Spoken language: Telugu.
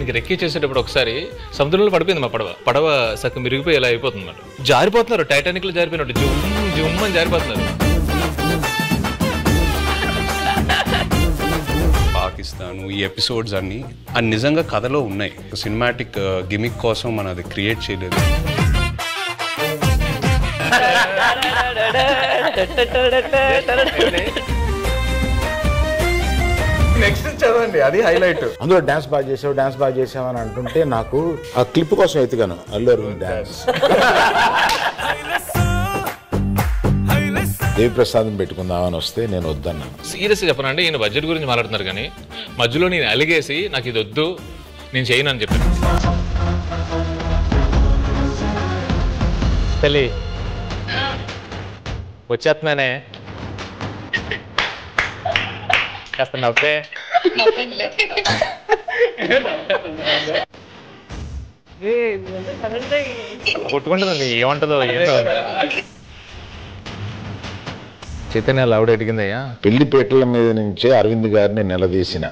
దీనికి రెక్కి చేసేటప్పుడు ఒకసారి సముద్రంలో పడిపోయింది మా పడవ సగం మిరిగిపోయి ఇలా అయిపోతుంది అన్నమాట. జారిపోతున్నారు, టైటానిక్ లో జారిపోయినట్టు జుమ్ అని జారిపోతున్నారు. పాకిస్తాను ఈ ఎపిసోడ్స్ అన్ని నిజంగా కథలో ఉన్నాయి. సినిమాటిక్ గిమిక్ కోసం మనం అది క్రియేట్ చేయలేదు. నెక్స్ట్ చదవండి, అది హైలైట్. అందులో డాన్స్ బాగా చేసావు అని అంటుంటే నాకు ఆ క్లిప్ కోసం ఎత్తుగాను అల్లు అర్జున్ డాన్స్. దేవిప్రసాదం పెట్టుకుందామని వస్తే నేను వద్దన్నాను. సీరియస్గా చెప్పనండి, ఈయన బడ్జెట్ గురించి మాట్లాడుతున్నారు కానీ మధ్యలో నేను అలిగేసి నాకు ఇది వద్దు నేను చేయను అని చెప్పాను. తల్లి వచ్చేస్తున్నానే, కాస్త నవ్వే. కొట్టుకుంటుందండి, ఏమంటుందో ఏంటో. చైతన్య లౌడ్ అడిగిందయ్యా. పెళ్లిపేటల మీద నుంచే అరవింద్ గారిని నిలదీసిన